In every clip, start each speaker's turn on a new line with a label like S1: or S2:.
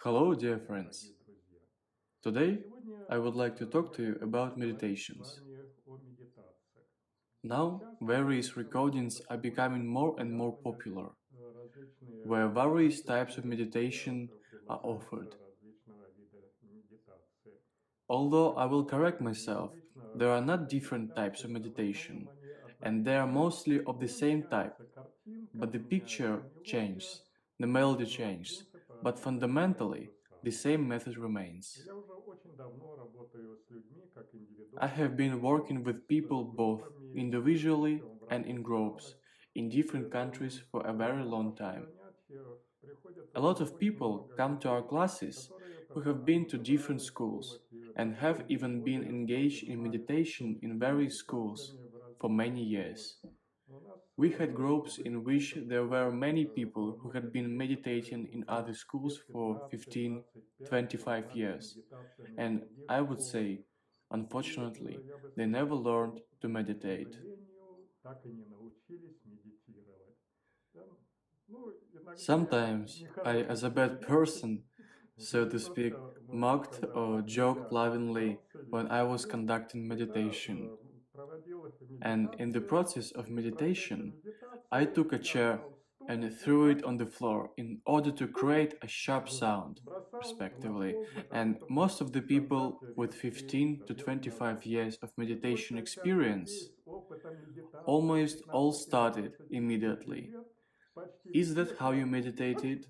S1: Hello, dear friends. Today, I would like to talk to you about meditations. Now, various recordings are becoming more and more popular, where various types of meditation are offered. Although I will correct myself, there are not different types of meditation, and they are mostly of the same type, but the picture changes, the melody changes, but fundamentally, the same method remains. I have been working with people both individually and in groups in different countries for a very long time. A lot of people come to our classes who have been to different schools and have even been engaged in meditation in various schools for many years. We had groups in which there were many people who had been meditating in other schools for 15, 25 years, and I would say, unfortunately, they never learned to meditate. Sometimes I, as a bad person, so to speak, mocked or joked lovingly when I was conducting meditation. And in the process of meditation, I took a chair and threw it on the floor in order to create a sharp sound, respectively. And most of the people with 15 to 25 years of meditation experience almost all started immediately. Is that how you meditated?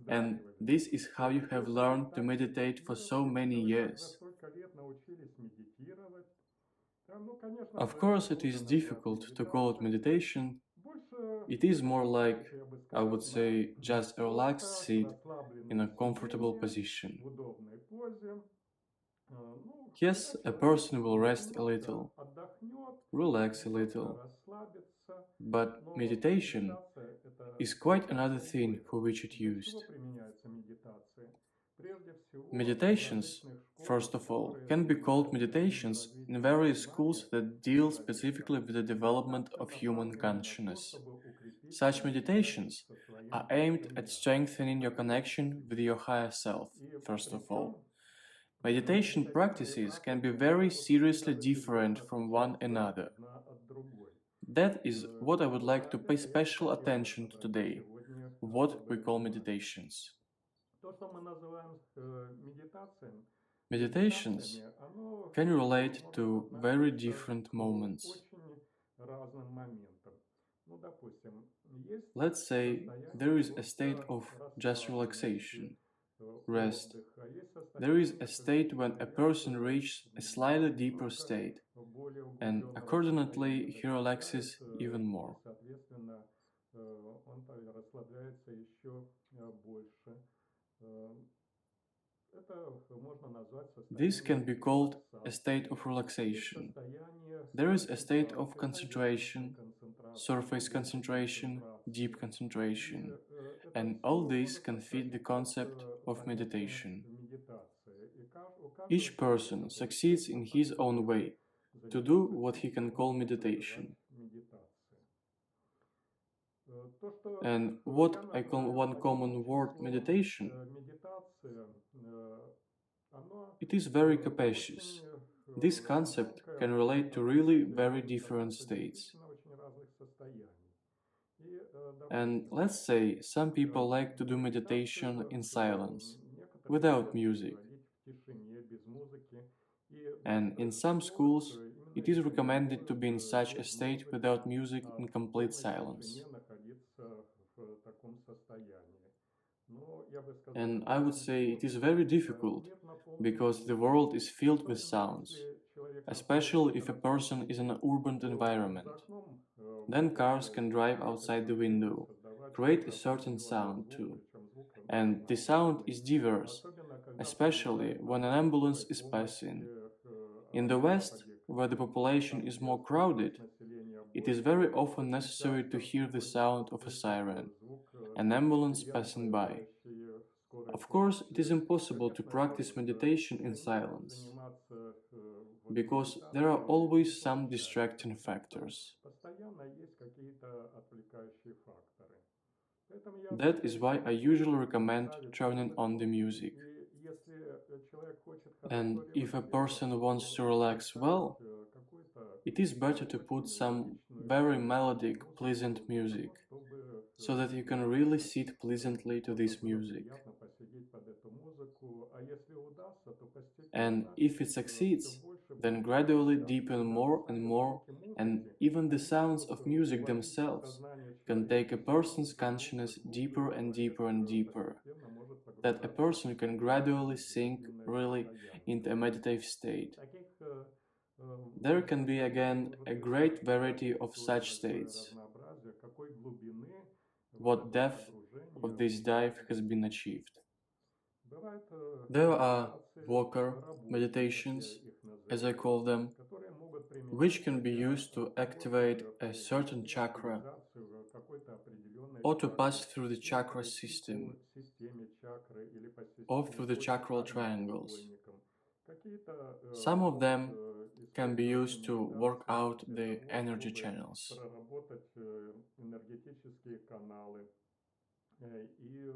S1: And this is how you have learned to meditate for so many years. Of course, it is difficult to call it meditation. It is more like, I would say, just a relaxed seat in a comfortable position. Yes, a person will rest a little, relax a little, but meditation is quite another thing for which it used. Meditations, first of all, can be called meditations in various schools that deal specifically with the development of human consciousness. Such meditations are aimed at strengthening your connection with your higher self, first of all. Meditation practices can be very seriously different from one another. That is what I would like to pay special attention to today, what we call meditations. Meditations can relate to very different moments. Let's say there is a state of just relaxation, rest. There is a state when a person reaches a slightly deeper state, and accordingly he relaxes even more. This can be called a state of relaxation. There is a state of concentration, surface concentration, deep concentration, and all these can fit the concept of meditation. Each person succeeds in his own way to do what he can call meditation. And what I call one common word meditation, it is very capacious. This concept can relate to really very different states. And let's say some people like to do meditation in silence, without music. And in some schools, it is recommended to be in such a state without music in complete silence. And I would say it is very difficult, because the world is filled with sounds, especially if a person is in an urban environment. Then cars can drive outside the window, create a certain sound too. And the sound is diverse, especially when an ambulance is passing. In the West, where the population is more crowded, it is very often necessary to hear the sound of a siren, an ambulance passing by. Of course, it is impossible to practice meditation in silence, because there are always some distracting factors. That is why I usually recommend turning on the music. And if a person wants to relax well, it is better to put some very melodic, pleasant music, so that you can really sit pleasantly to this music. And if it succeeds, then gradually deepen more and more, and even the sounds of music themselves can take a person's consciousness deeper and deeper and deeper, that a person can gradually sink really into a meditative state. There can be again a great variety of such states. What depth of this dive has been achieved. There are walker meditations, as I call them, which can be used to activate a certain chakra or to pass through the chakra system or through the chakral triangles. Some of them can be used to work out the energy channels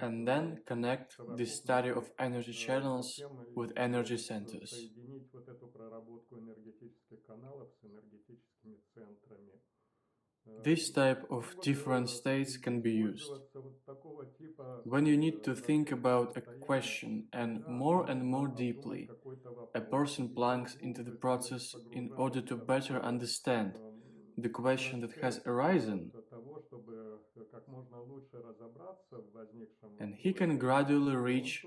S1: and then connect the study of energy channels with energy centers. This type of different states can be used when you need to think about a question and more deeply a person plunges into the process in order to better understand the question that has arisen, and he can gradually reach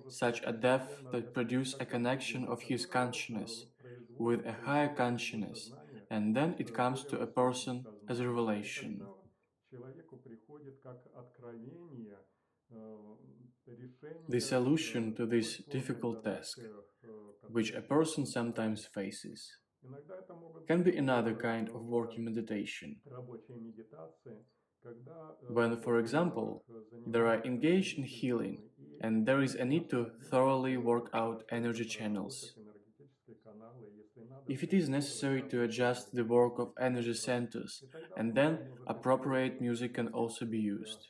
S1: such a depth that produces a connection of his consciousness with a higher consciousness, and then it comes to a person as a revelation. The solution to this difficult task, which a person sometimes faces, can be another kind of working meditation. When, for example, they are engaged in healing and there is a need to thoroughly work out energy channels. If it is necessary to adjust the work of energy centers, and then appropriate music can also be used.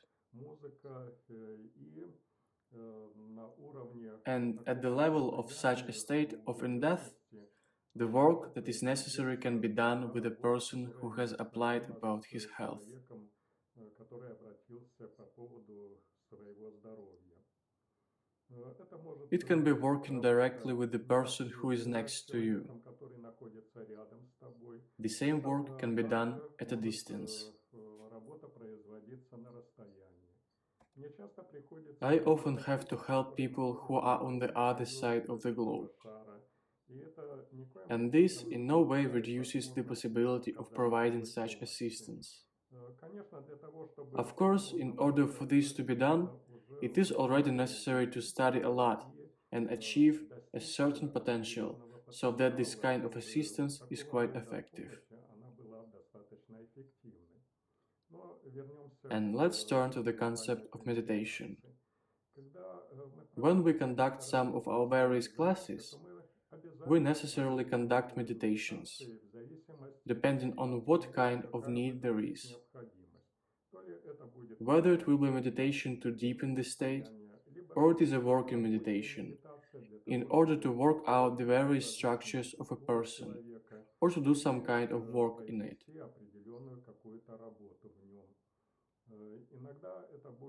S1: And at the level of such a state of in-depth, the work that is necessary can be done with a person who has applied about his health. It can be working directly with the person who is next to you. The same work can be done at a distance. I often have to help people who are on the other side of the globe. And this in no way reduces the possibility of providing such assistance. Of course, in order for this to be done, it is already necessary to study a lot and achieve a certain potential, so that this kind of assistance is quite effective. And let's turn to the concept of meditation. When we conduct some of our various classes, we necessarily conduct meditations, depending on what kind of need there is. Whether it will be meditation to deepen the state, or it is a working meditation, in order to work out the various structures of a person, or to do some kind of work in it.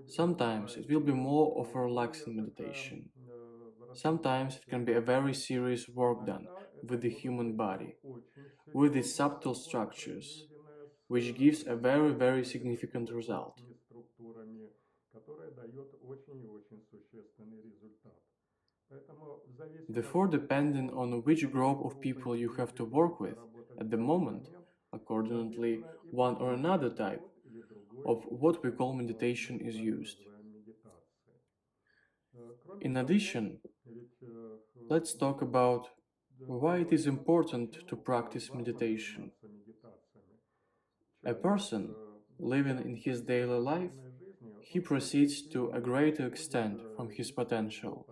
S1: Sometimes it will be more of a relaxing meditation. Sometimes it can be a very serious work done with the human body, with its subtle structures, which gives a very significant result. Therefore, depending on which group of people you have to work with at the moment, accordingly, one or another type of what we call meditation is used. In addition, let's talk about why it is important to practice meditation. A person living in his daily life, he proceeds to a greater extent from his potential.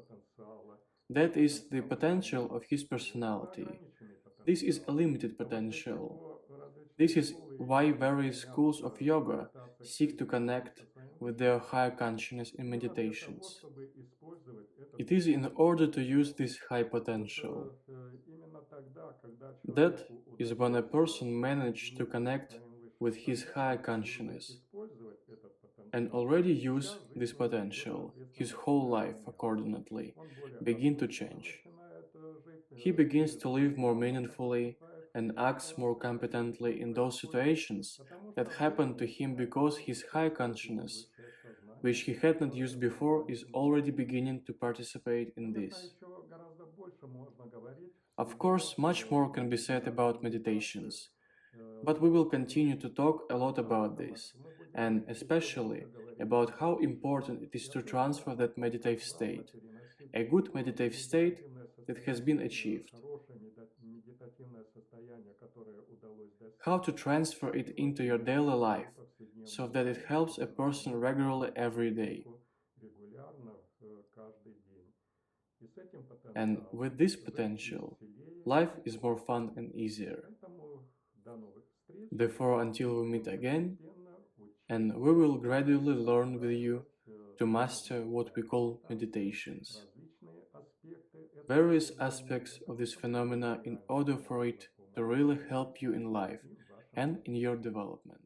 S1: That is the potential of his personality. This is a limited potential. This is why various schools of yoga seek to connect with their higher consciousness in meditations. It is in order to use this high potential. That is when a person manages to connect with his higher consciousness and already use this potential, his whole life accordingly begin to change. He begins to live more meaningfully and acts more competently in those situations that happen to him because his high consciousness, which he had not used before, is already beginning to participate in this. Of course, much more can be said about meditations, but we will continue to talk a lot about this, and especially about how important it is to transfer that meditative state, a good meditative state that has been achieved. How to transfer it into your daily life so that it helps a person regularly every day. And with this potential, life is more fun and easier. Therefore, until we meet again, and we will gradually learn with you to master what we call meditations, various aspects of this phenomena in order for it to really help you in life and in your development.